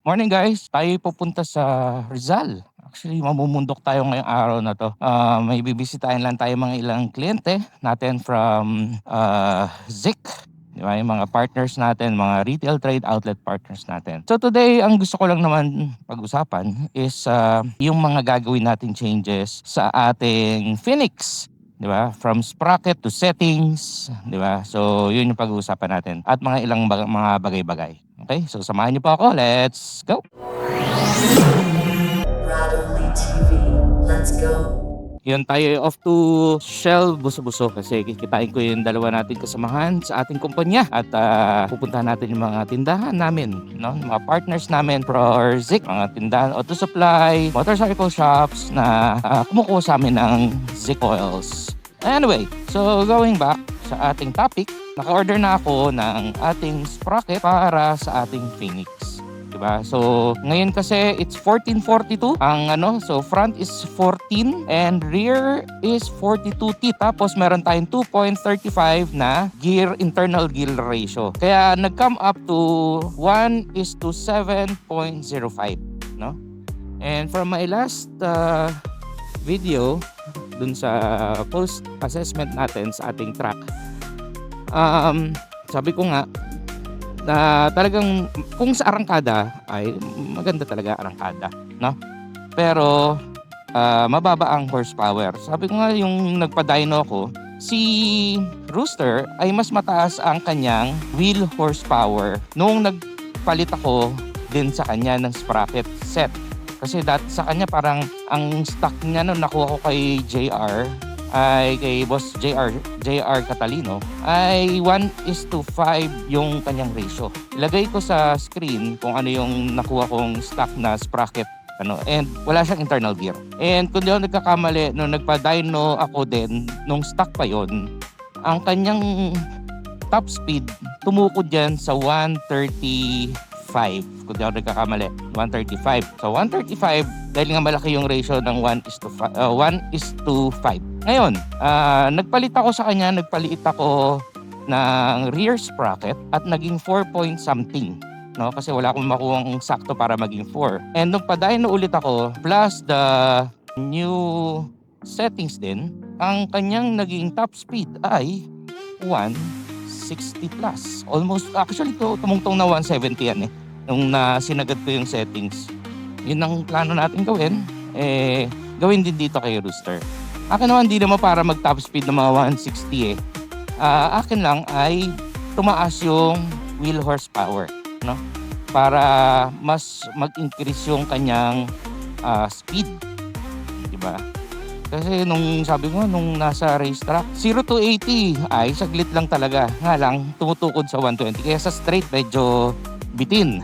Morning guys, tayo pupunta sa Rizal. Actually, mamumundok tayo ngayong araw na to. May bibisitahin lang tayo mga ilang kliyente natin from Zik. Di ba? Yung mga partners natin, mga retail trade outlet partners natin. So today, ang gusto ko lang naman pag-usapan is yung mga gagawin natin changes sa ating Phoenix. Di ba? From sprocket to settings, di ba? So yun yung pag-uusapan natin at mga ilang mga bagay-bagay. Okay, so samahan niyo po ako. Let's go! Radonly TV. Let's go! Yun, tayo off to Shell Buso-Buso kasi kikitain ko yung dalawa natin kasamahan sa ating kumpanya at pupuntahan natin yung mga tindahan namin, no? Mga partners namin for Zik, mga tindahan, auto supply, motorcycle shops na kumukuha sa amin ng Zik Oils. Anyway, so going back sa ating topic, naka-order na ako ng ating sprocket para sa ating Phoenix. Diba? So, ngayon kasi it's 1442 ang so front is 14 and rear is 42T. Tapos meron tayong 2.35 na internal gear ratio. Kaya nag-come up to 1:7.05, no? And from my last video dun sa post assessment natin sa ating track, sabi ko nga na talagang kung sa arangkada ay maganda talaga arangkada, no? Pero mababa ang horsepower. Sabi ko nga yung nagpa-dyno ko, si Rooster ay mas mataas ang kanyang wheel horsepower nung nagpalit ako din sa kanya ng sprocket set. Kasi dati sa kanya parang ang stock niya nung nakuha ko kay JR ay kay Boss JR Catalino ay 1:5 yung kanyang ratio. Ilagay ko sa screen kung ano yung nakuha kong stock na sprocket and wala siyang internal gear. And kung di ako nagkakamali, nung nagpa-dyno ako din nung stock pa yon, ang kanyang top speed tumukod yan sa 135. Kung di ako nagkakamali, 135. So 135 dahil nga malaki yung ratio ng 1:5. Ngayon, nagpalit ako sa kanya, nagpalit ako ng rear sprocket at naging 4 point something. No? Kasi wala akong makuhang sakto para maging 4. And nung pa-dyno ulit ako, plus the new settings din, ang kanyang naging top speed ay 160 plus. Almost, actually tumungtong na 170 yan eh. Nung sinagad ko yung settings. Yun ang plano natin gawin. Gawin din dito kay Rooster. Akin naman, di naman para mag-top speed ng mga 160 eh. Akin lang ay tumaas yung wheel horsepower, no? Para mas mag-increase yung kanyang speed, diba? Kasi nung sabi ko, nung nasa racetrack, 0 to 80 ay saglit lang talaga. Nga lang, tumutukod sa 120. Kaya sa straight, medyo bitin.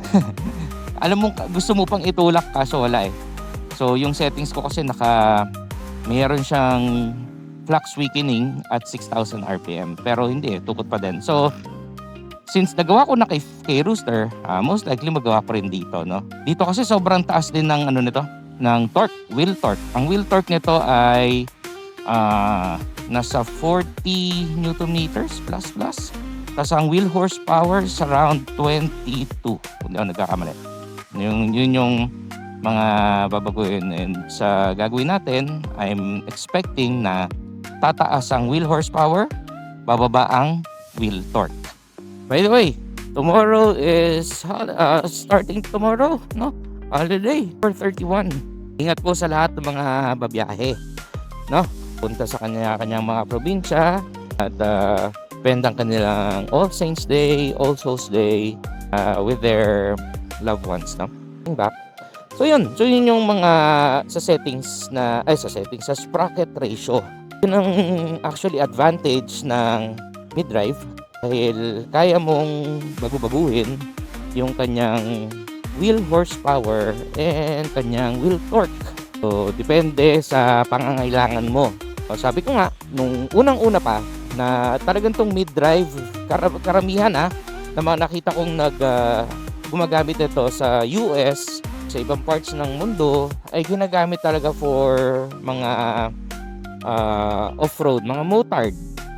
Alam mo, gusto mo pang itulak kaso wala eh. So yung settings ko kasi mayroon siyang flux weakening at 6,000 RPM. Pero hindi, tukot pa din. So, since nagawa ko na kay Rooster, most likely magawa ko rin dito, no? Dito kasi sobrang taas din ng ng torque, wheel torque. Ang wheel torque nito ay nasa 40 Newton meters plus. Tapos ang wheel horsepower is around 22. Kung di ako nagkakamali. Yun yung mga babaguhin, and sa gagawin natin, I'm expecting na tataas ang wheel horsepower, bababa ang wheel torque. By the way, tomorrow is starting tomorrow, no? Holiday, 4/31. Ingat po sa lahat ng mga babiyahe, no? Punta sa kanyang mga probinsya at pendang kanilang All Saints Day, All Souls Day with their loved ones, no? Back. So yun yung mga sa settings sa sprocket ratio. Yun ang actually advantage ng mid-drive dahil kaya mong baguhin yung kanyang wheel horsepower and kanyang wheel torque. So depende sa pangangailangan mo. So, sabi ko nga, nung unang-una pa na talagang tong mid-drive, karamihan na mga nakita kong gumagamit ito sa US, sa ibang parts ng mundo ay ginagamit talaga for mga off-road, mga motard,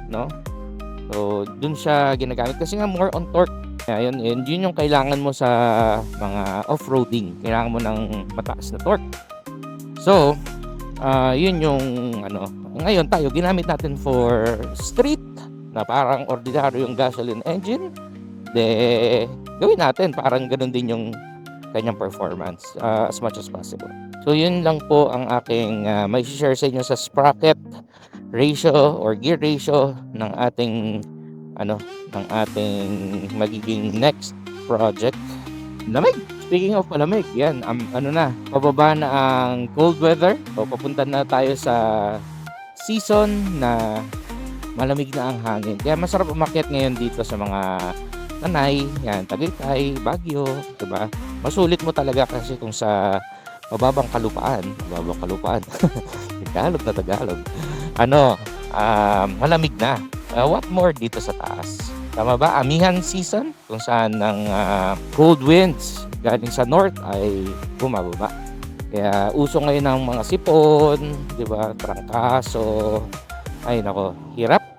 no? So, dun siya ginagamit kasi nga more on torque Kaya yun yung kailangan mo sa mga off-roading. Kailangan mo ng mataas na torque. So, yun yung ano. Ngayon tayo, ginamit natin for street na parang ordinary yung gasoline engine. Gawin natin parang ganun din yung kanyang performance as much as possible. So, yun lang po ang aking may share sa inyo sa sprocket ratio or gear ratio ng ating magiging next project. Lamig. Speaking of palamig, yan, pababa na ang cold weather. So, papunta na tayo sa season na malamig na ang hangin. Kaya masarap umakyat ngayon dito sa mga Tanay, yan, Tagaytay, Baguio, diba? Masulit mo talaga kasi kung sa mababang kalupaan, Tagalog na Tagalog, malamig na. What more dito sa taas? Tama ba? Amihan season kung saan ng cold winds galing sa north ay bumababa. Kaya uso ngayon ng mga sipon, di ba? Trangkaso. Ay nako,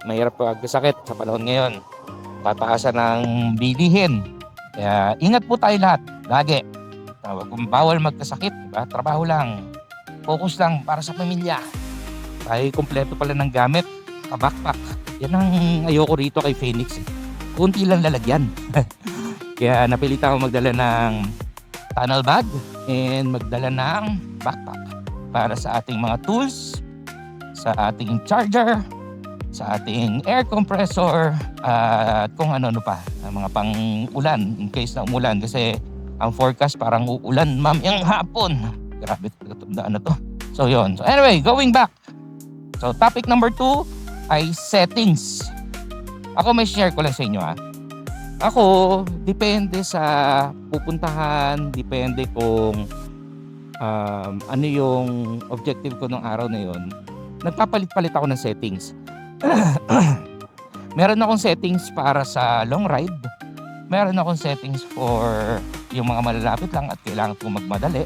mahirap pagkasakit sa panahon ngayon. Pataasan ng bilihin. Kaya ingat po tayo lahat, lagi. Kung bawal magkasakit, diba? Trabaho lang. Focus lang para sa pamilya. Tayo kompleto pala ng gamit. Backpack. Yan ang ayoko rito kay Phoenix. Kunti lang lalagyan. Kaya napilitan ako magdala ng tunnel bag and magdala ng backpack para sa ating mga tools, sa ating charger, sa ating air compressor, at kung ano pa, mga pang-ulan in case na umulan kasi ang forecast parang uulan mamayang hapon. Grabe tandaan na to. So yun. So anyway, going back. So topic number 2 ay settings. Ako may share ko lang sa inyo Ako, depende sa pupuntahan, depende kung ano yung objective ko ng araw na yun. Nagpapalit-palit ako ng settings. Meron akong settings para sa long ride. Meron akong settings for yung mga malalapit lang at kailangan kong magmadali.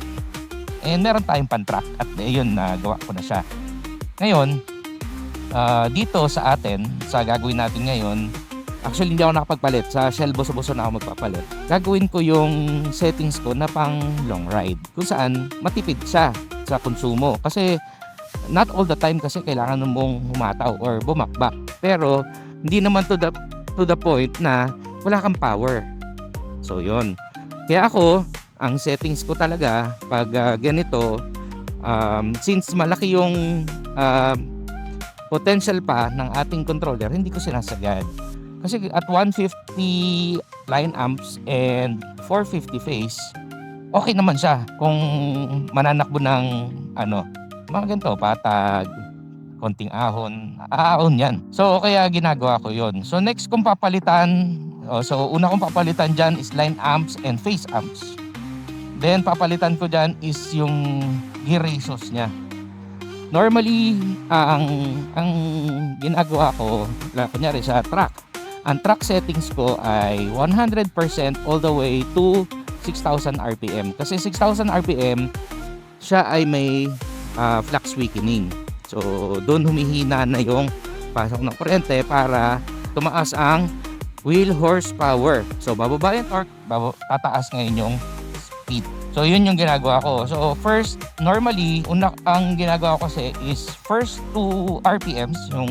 And meron tayong pan-track at yun, gawa ko na siya. Ngayon, dito sa atin, sa gagawin natin ngayon, actually hindi ako nakapagpalit. Sa Shell Boso-Boso na ako magpapalit. Gagawin ko yung settings ko na pang long ride. Kung saan matipid siya sa konsumo. Kasi not all the time kasi kailangan mong humataw or bumakbak. Pero hindi naman to the point na wala kang power. So yun. Kaya ako, ang settings ko talaga pag ganito, since malaki yung potential pa ng ating controller, hindi ko sinasagad. Kasi at 150 line amps and 450 phase, okay naman siya kung mananakbo ng mga ganito, patag, konting ahon yan. So kaya ginagawa ko yon. So next kong papalitan, una kong papalitan dyan is line amps and phase amps. Then papalitan ko dyan is yung gear ratios niya. Normally, ang ginagawa ko, kunyari sa track, ang track settings ko ay 100% all the way to 6,000 RPM. Kasi 6,000 RPM, siya ay may flux weakening. So, doon humihina na yung pasok ng kuryente para tumaas ang wheel horsepower. So, bababa yung torque, tataas ngayon yung speed. So, yun yung ginagawa ko. So, first, normally, ang ginagawa ko kasi is first 2 RPMs, yung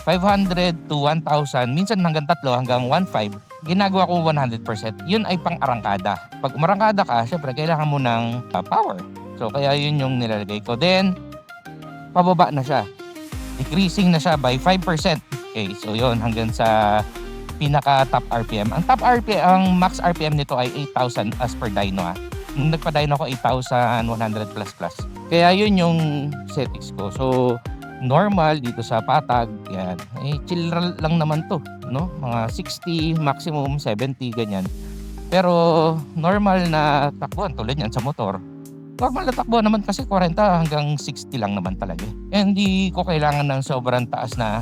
500 to 1,000, minsan hanggang 3, hanggang 1,500, ginagawa ko 100%. Yun ay pang-arangkada. Pag umarangkada ka, syempre, kailangan mo ng power. So, kaya yun yung nilalagay ko. Then, pababa na siya. Decreasing na siya by 5%. Okay, so yun, hanggang sa pinaka top RPM. Ang max RPM nito ay 8,000 as per dyno Nung nagpa-dyno ko 8,100 plus. Kaya yun yung settings ko. So normal dito sa patag, yan. Chill lang naman to, no? Mga 60, maximum 70 ganyan. Pero normal na takbuhan tulad yan sa motor. Normal na takbuhan naman kasi 40 hanggang 60 lang naman talaga. Hindi ko kailangan ng sobrang taas na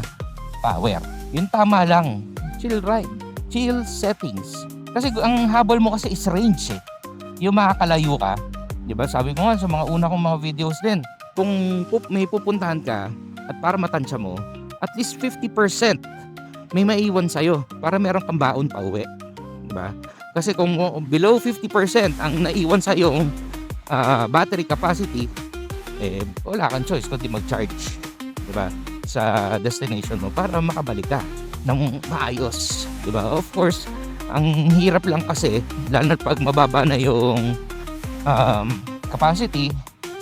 power. Yung tama lang. Chill ride. Chill settings. Kasi ang habol mo kasi is range Yung makakalayo ka, di ba? Sabi ko nga sa mga una kong mga videos din, kung may pupuntahan ka at para matansya mo, at least 50% may maiwan sa'yo para meron kang baon pa uwi. diba? Kasi kung below 50% ang naiwan sa yung battery capacity, wala kang choice kundi mag-charge, diba? Sa destination mo para makabalik ka ng maayos, diba? Of course, ang hirap lang kasi, lalo na pag mababa na yung capacity,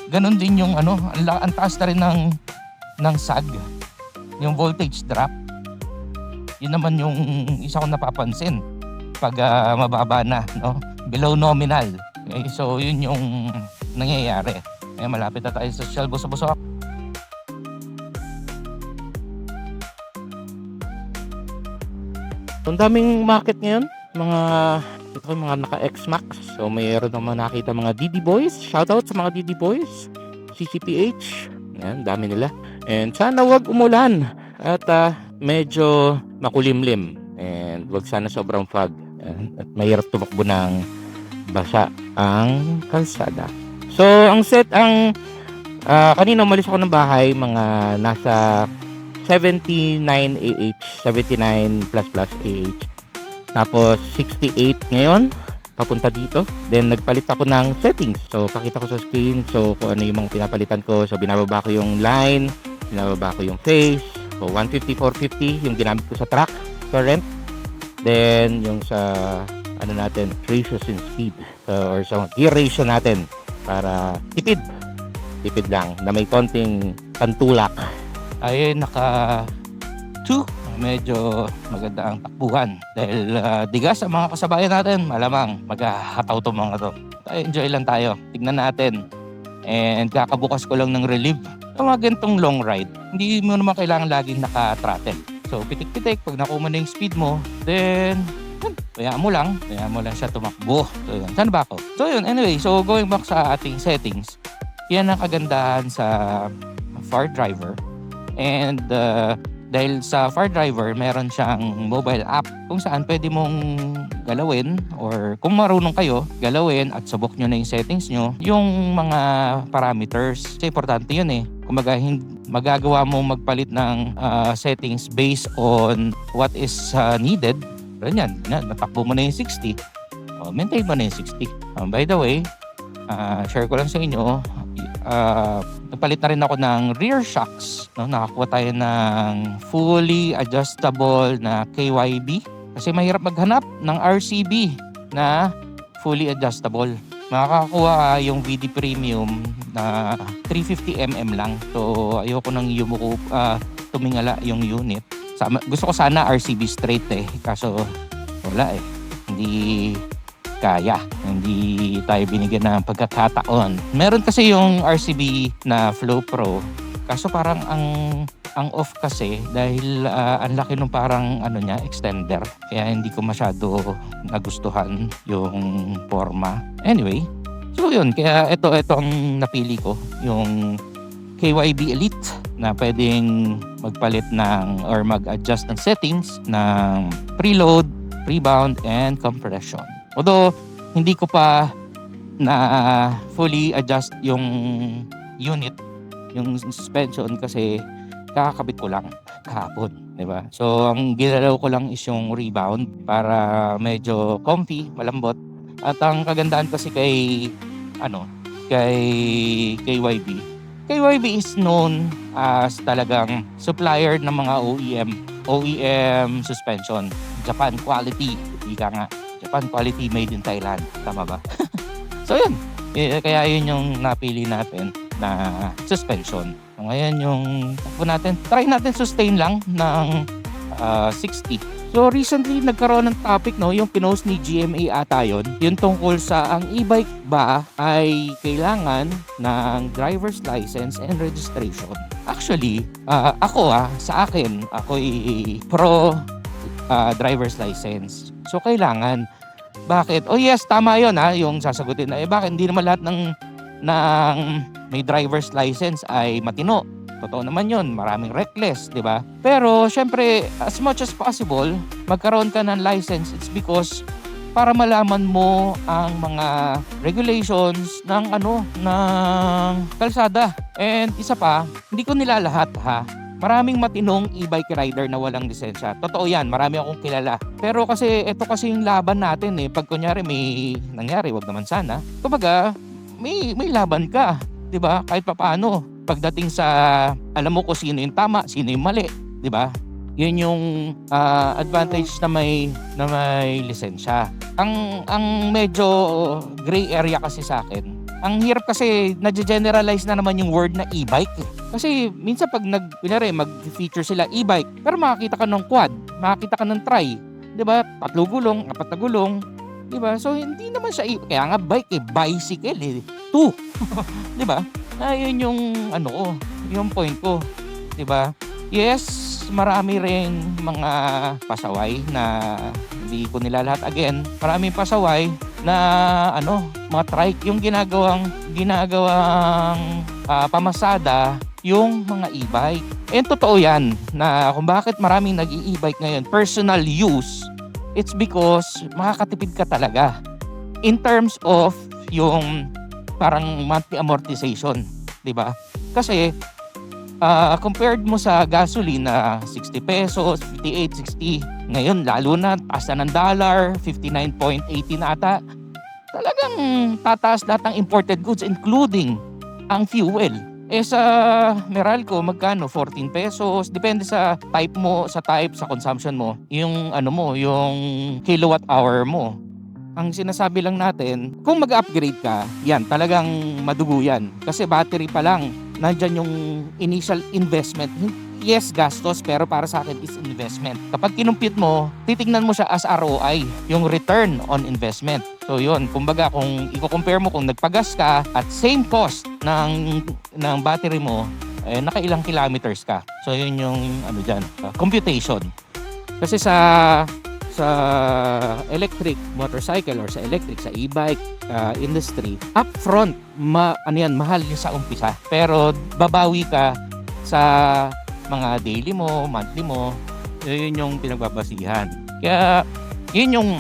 ganun din yung ang taas na rin ng sag, yung voltage drop. Yun naman yung isa kong napapansin pag mababa na, no? Below nominal. Okay, so yun yung nangyayari. Malapit na tayo sa Shell Buso-Buso. Ang daming market ngayon, mga naka-X-Max. So mayroon naman nakita mga DD Boys. Shoutout sa mga DD Boys, CCPH. Yan, dami nila. And sana wag umulan at medyo makulimlim. And wag sana sobrang fog. At mahirap tumakbo ng basa ang kalsada. So ang kanina umalis ako ng bahay, mga nasa 79 AH, 79 plus AH. Tapos 68 ngayon, papunta dito. Then nagpalit ako ng settings. So pakita ko sa screen, so kung ano yung mga pinapalitan ko. So binababa ko yung line, binababa ko yung phase. So 150, 450 yung ginamit ko sa track current. Then yung sa ratios in speed, or sa gear ratio natin para tipid lang na may konting pantulak. Ay naka 2, medyo maganda ang takbuhan dahil digas ang mga kasabayan natin, malamang maghahataw to mga to. Enjoy lang tayo, tignan natin. And kakabukas ko lang ng relieve. Sa mga ganitong long ride, hindi mo naman kailangan laging naka-throttle. So pitik-pitik, pag nakuha mo na yung speed mo, then kaya mo lang siya tumakbo. So yun, saan ba ako? So yun, anyway, so going back sa ating settings, yan ang kagandahan sa Far Driver. And dahil sa Far Driver, meron siyang mobile app kung saan pwede mong galawin, or kung marunong kayo, galawin at subok nyo na yung settings nyo, yung mga parameters. Kasi importante yun eh. Kung magagawa mo magpalit ng settings based on what is needed, ganyan, natakbo mo na yung 60, maintain mo na yung 60. By the way, share ko lang sa inyo, nagpalit na rin ako ng rear shocks, no? Nakakuha tayo ng fully adjustable na KYB kasi mahirap maghanap ng RCB na fully adjustable. Makakakuha yung VD Premium na 350mm lang. So ayoko nang tumingala yung unit. Gusto ko sana RCB straight kaso wala hindi kaya, hindi tayo binigyan ng pagkakataon. Meron kasi yung RCB na Flow Pro, kaso parang ang off kasi dahil ang laki nung parang extender, kaya hindi ko masyado nagustuhan yung forma. Anyway, so yun, kaya ito ang napili ko, yung KYB Elite na pwedeng magpalit or mag-adjust ng settings ng preload, rebound, and compression. Although hindi ko pa na fully adjust yung unit, yung suspension, kasi kakakabit ko lang kahapon, di ba? So ang ginalaw ko lang is yung rebound para medyo comfy, malambot. At ang kagandahan kasi kay KYB is known as talagang supplier ng mga OEM suspension. Japan quality, ika nga. Japan quality made in Thailand. Tama ba? So yun. Kaya yun yung napili natin na suspension. So ngayon yung takbo natin. Try natin sustain lang ng 60. So recently nagkaroon ng topic, yung pinost ni GMA ata yun. Yung tungkol sa ang e-bike ba ay kailangan ng driver's license and registration. Actually, sa akin, ako'y pro driver's license. So kailangan. Bakit? Oh yes, tama yun yung sasagutin na bakit hindi naman lahat ng may driver's license ay matino. Totoo naman yun, maraming reckless, di ba? Pero syempre, as much as possible, magkaroon ka ng license. It's because para malaman mo ang mga regulations ng kalsada. And isa pa, hindi ko nilalahat Maraming matinong e-bike rider na walang lisensya. Totoo yan, marami akong kilala. Pero kasi ito kasi yung laban natin eh. Pag kunyari may nangyari, wag naman sana. Kumbaga, may laban ka, 'di ba? Kahit papaano. Pagdating sa alam mo kung sino yung tama, sino yung mali, 'di ba? Yun yung advantage na may lisensya. Ang medyo gray area kasi sa akin. Ang hirap kasi na-generalize na naman yung word na e-bike eh. Kasi minsan pag mag-feature sila e-bike, pero makakita ka ng quad, makakita ka ng tri, 'di ba? 3 gulong, 4 na gulong, 'di ba? So hindi naman siya kaya nga bike eh, bicycle eh. 2. 'Di ba? Yun yung yung point ko, 'di ba? Yes, marami ring mga pasaway na hindi ko nila lahat again. Maraming pasaway na mga trike yung ginagawang pamasada yung mga e-bike. And totoo yan na kung bakit maraming nag-e-bike ngayon, personal use, it's because makakatipid ka talaga. In terms of yung parang monthly amortization, 'di ba? Kasi compared mo sa gasoline na 60 pesos, 58, 60, ngayon lalo na taas na ng dollar, 59.80 na ata. Talagang tataas lahat ng imported goods including ang fuel. Sa Meralco magkano? 14 pesos. Depende sa type mo, sa consumption mo, yung yung kilowatt hour mo. Ang sinasabi lang natin, kung mag-upgrade ka, yan, talagang madugo yan. Kasi battery pa lang, nandyan yung initial investment. Yes, gastos, pero para sa akin is investment. Kapag kinumpit mo, titignan mo siya as ROI, yung return on investment. So yun, kumbaga kung i-compare mo kung nagpagas ka at same cost ng battery mo, nakailang kilometers ka. So yun yung computation. Kasi sa electric motorcycle or sa e-bike industry, upfront mahal yung sa umpisa. Pero babawi ka sa mga daily mo, monthly mo, yun yung pinagbabasihan. Kaya yun yung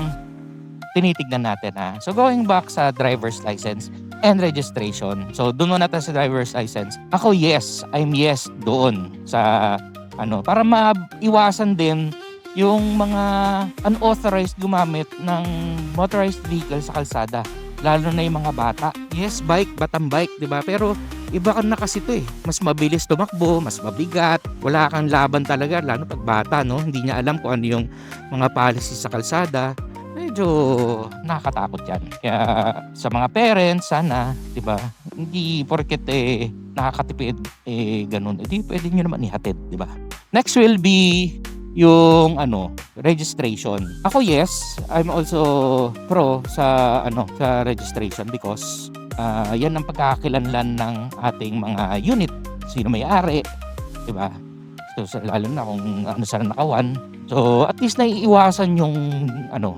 tinitignan natin So going back sa driver's license and registration. So doon muna tayo sa driver's license. Ako I'm yes doon sa para maiwasan din yung mga unauthorized gumamit ng motorized vehicle sa kalsada, lalo na yung mga bata. Yes, batang bike, 'di ba? Pero iba ka na kasi ito eh. Mas mabilis tumakbo, mas mabigat, wala kang laban talaga, lalo pag bata, hindi niya alam kung ano yung mga policy sa kalsada. Medyo nakakatakot yan. Kaya sa mga parents, sana, 'di ba? Hindi porket nakakatipid ganun. Hindi pwede niyo naman ihatid, 'di ba? Next will be yung registration. Ako I'm also pro sa sa registration because yan ang pagkakakilanlan ng ating mga unit. Sino may-ari, 'di ba? So lalo na kung saan nakawan. So at least naiiwasan yung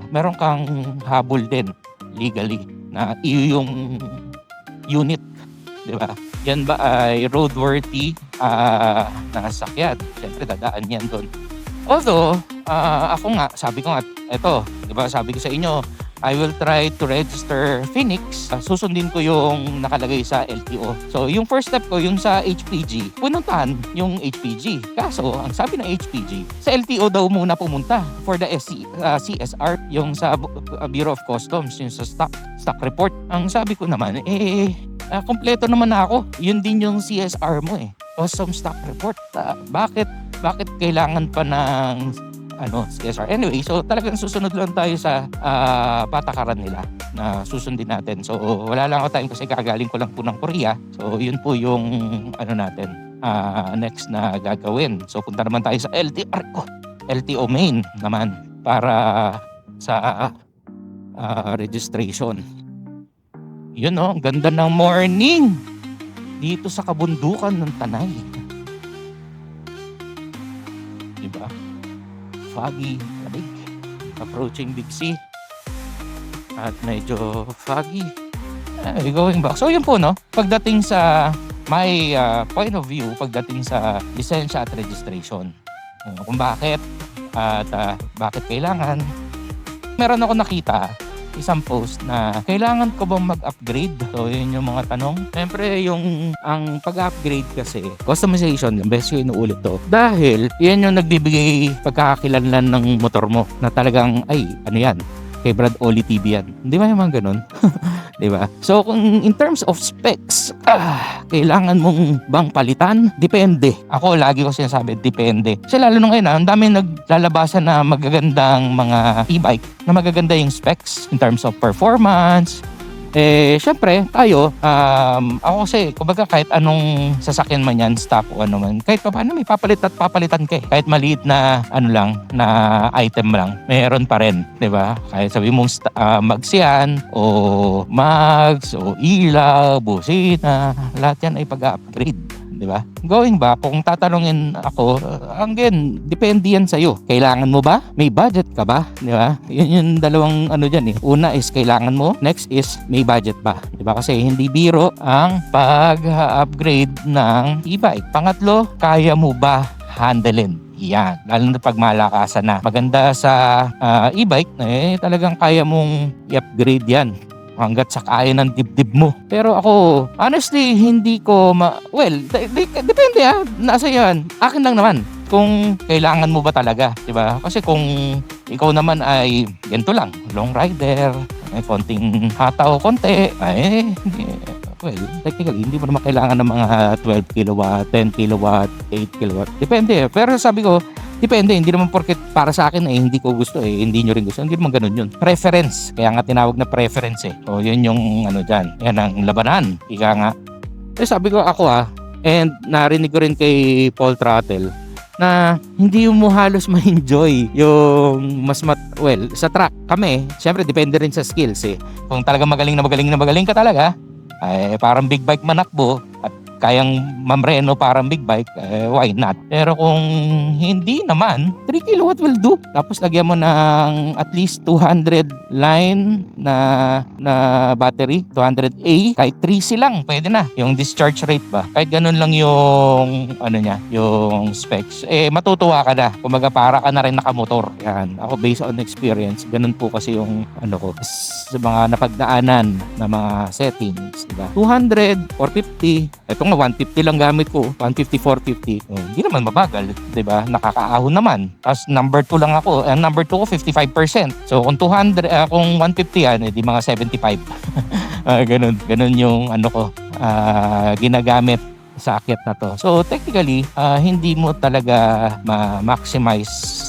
meron kang habol din legally na yung unit, 'di ba? Yan ba ay roadworthy na sasakyan? Siyempre dadaan yan doon. Although, ako nga, sabi ko nga, eto, di ba sabi ko sa inyo, I will try to register Phoenix. Susundin ko yung nakalagay sa LTO. So, yung first step ko, yung sa HPG, pununtahan yung HPG. Kaso, ang sabi ng HPG, sa LTO daw muna pumunta for the CSR, yung sa Bureau of Customs, yung sa stock report. Ang sabi ko naman, kompleto naman na ako. Yun din yung CSR mo Custom stock report. Bakit kailangan pa ng CSR? Anyway, so talagang susunod lang tayo sa patakaran nila na susundin natin. So wala lang ako time kasi kagaling ko lang po ng Korea. So yun po yung natin next na gagawin. So punta naman tayo sa LTO main naman para sa registration. Yun ang ganda ng morning dito sa kabundukan ng Tanay. Diba? Foggy, lamig. Approaching Big C. At medyo foggy. Going back. So yun po pagdating sa my point of view, pagdating sa lisensya at registration. Kung bakit at bakit kailangan. Meron ako nakita isang post na kailangan ko bang mag-upgrade? So yun yung mga tanong. Siyempre ang pag-upgrade kasi customization, best ko inuulit to. Dahil yan yung nagbibigay pagkakakilanlan ng motor mo na talagang ay ano yan, kay Brad Oli TV yan. Hindi ba yung mga ganun? Di ba? So kung in terms of specs, kailangan mong bang palitan? Depende. Ako lagi ko sinasabi, depende. Kasi lalo na ngayon, ang dami naglalabasan na magagandang mga e-bike na magaganda yung specs in terms of performance. Syempre, tayo, ako kasi, kumbaga kahit anong sasakyan man yan, stock o ano man, kahit pa paano may papalit at papalitan ka eh. Kahit maliit na, ano lang, na item lang, meron pa rin, di ba? Kahit sabi mong mags yan, o mags, o ilaw, busina, lahat yan ay pag-upgrade. Di ba? Going back, kung tatanungin ako, again, depende yan sa'yo. Kailangan mo ba? May budget ka ba? Di ba? Yun yung dalawang ano dyan eh. Una is kailangan mo. Next is may budget ba? Di ba? Kasi hindi biro ang pag-upgrade ng e-bike. Pangatlo, kaya mo ba handlein? Yan. Lalo na pag malakasan na. Maganda sa e-bike, talagang kaya mong i-upgrade yan hanggat sa kaya ng dibdib mo. Pero ako, honestly, hindi ko depende nasa yan. Akin lang naman kung kailangan mo ba talaga, di ba? Kasi kung ikaw naman ay ganito lang, long rider, konting hataw, konti, technically, hindi mo naman kailangan ng mga 12 kilowatt, 10 kilowatt, 8 kilowatt. Depende. Pero sabi ko, depende, hindi naman porket para sa akin hindi ko gusto hindi nyo rin gusto. Hindi naman ganun yun. Preference. Kaya nga tinawag na preference eh. So yun yung ano dyan. Yan ang labanan. Ika nga. Sabi ko ako and narinig ko rin kay Paul Trattel na hindi mo halos ma-enjoy yung sa track. Kami, syempre depende rin sa skills eh. Kung talaga magaling ka talaga, ay parang big bike manakbo at kayang mamreno parang big bike, why not? Pero kung hindi naman, 3 kilowatt will do. Tapos lagyan mo ng at least 200 line na battery, 200A, kahit 3C lang, pwede na. Yung discharge rate ba? Kahit ganun lang yung yung specs. Matutuwa ka na. Kumaga para ka na rin nakamotor. Yan. Ako based on experience, ganun po kasi yung sa mga napagdaanan na mga settings, diba? 200 or 50, etong 150 lang gamit ko, 150, 450. Hindi naman mabagal, 'di ba? Nakakaahon naman. Tapos number 2 lang ako. Number 2 ko 55%. So kung 200 kung 150 yan, di mga 75. Ganun yung ginagamit sa akyat na to. So technically, hindi mo talaga ma-maximize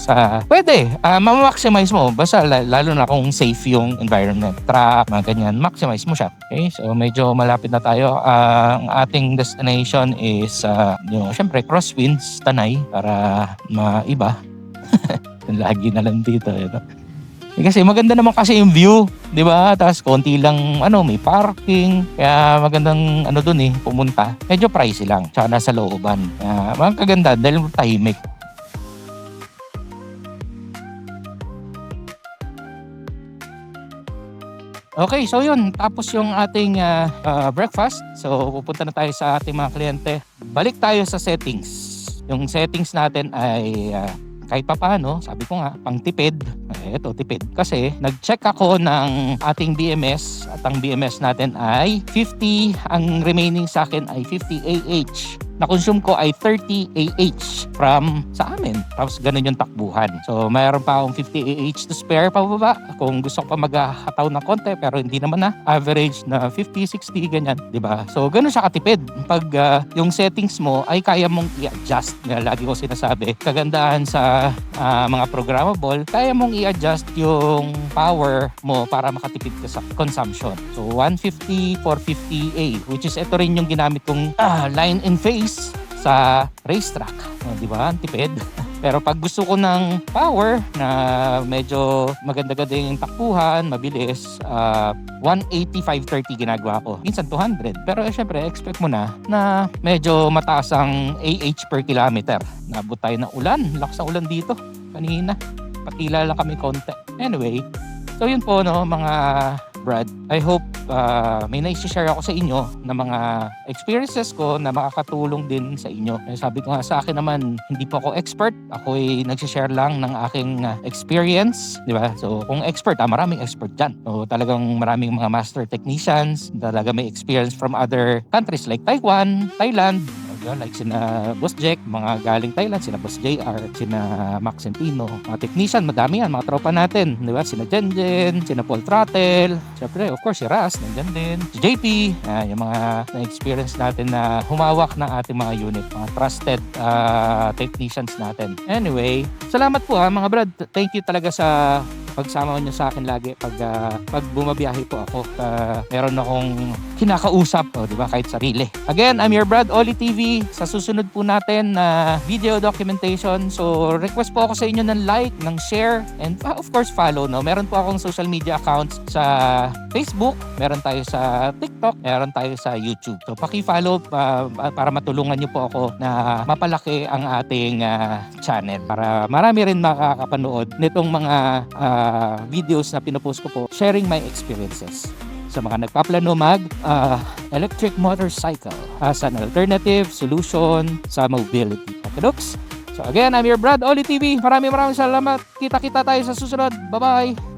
pwede, ma-maximize mo basta lalo na kung safe yung environment, track, mga ganyan, maximize mo siya. Okay? So medyo malapit na tayo. Ang ating destination is syempre Crosswinds, Tanay para maiba. Lagi na lang dito. Kasi maganda naman kasi yung view, di ba? Tapos konti lang, may parking. Kaya magandang dun pumunta. Medyo pricey lang. Tsaka nasa looban. Mga kaganda dahil tahimik. Okay, so yun. Tapos yung ating breakfast. So pupunta na tayo sa ating mga kliyente. Balik tayo sa settings. Yung settings natin ay kahit pa paano, sabi ko nga, pang tipid. Ito, tipid. Kasi nag-check ako ng ating BMS at ang BMS natin ay 50. Ang remaining sa akin ay 50 AH. Na-consume ko ay 30 AH from sa amin. Tapos ganun yung takbuhan. So mayroon pa akong 50 AH to spare pababa. Kung gusto ko pa maghataw ng konti, pero hindi naman na. Average na 50, 60, ganyan. Diba? So ganun siya katipid. Pag yung settings mo ay kaya mong i-adjust. Lagi ko sinasabi. Kagandahan sa mga programmable, kaya mong i-adjust yung power mo para makatipid ka sa consumption. So 150, 450A, which is ito rin yung ginamit kong line and phase sa racetrack. Di ba? Tipid. Pero pag gusto ko ng power na medyo maganda-ganda yung takbuhan, mabilis, 180, 530 ginagawa ko. Minsan 200. Pero syempre, expect mo na medyo mataas ang AH per kilometer. Nabot tayo ng ulan. Lakas ng ulan dito. Kanina. Patila lang kami konti. Anyway, so yun po, mga Brad, I hope may naisi-share ako sa inyo na mga experiences ko na makakatulong din sa inyo. Sabi ko nga sa akin naman, hindi po ako expert. Ako ay nagsishare lang ng aking experience, di ba? So kung expert, maraming expert dyan. So talagang maraming mga master technicians, talaga may experience from other countries like Taiwan, Thailand, like sina Boss Jack, mga galing Thailand, sina Boss JR, sina Max Centino, mga technician, madami yan, mga tropa natin, di ba? Sina Jenjen, sina Paul Trottel, syempre, of course, si Ras, nandyan din, si JP, yung mga na-experience natin na humawak ng ating mga unit, mga trusted technicians natin. Anyway, salamat po mga brad. Thank you talaga sa pagsama niyo sa akin lagi pag bumabiyahe po ako. Meron akong kinakausap, di ba, kahit sarili. Again, I'm your Brad Oli TV. Sa susunod po natin na video documentation. So, request po ako sa inyo ng like, ng share, and of course, follow. No? Meron po akong social media accounts sa Facebook, meron tayo sa TikTok, meron tayo sa YouTube. So, paki-follow para matulungan niyo po ako na mapalaki ang ating channel. Para marami rin makakapanood nitong mga videos na pinopost ko po, sharing my experiences sa mga nagpaplano mag electric motorcycle as an alternative solution sa mobility. Okay, Dukes? So again, I'm your Brad Oli TV. Maraming salamat. Kita-kita tayo sa susunod. Bye-bye!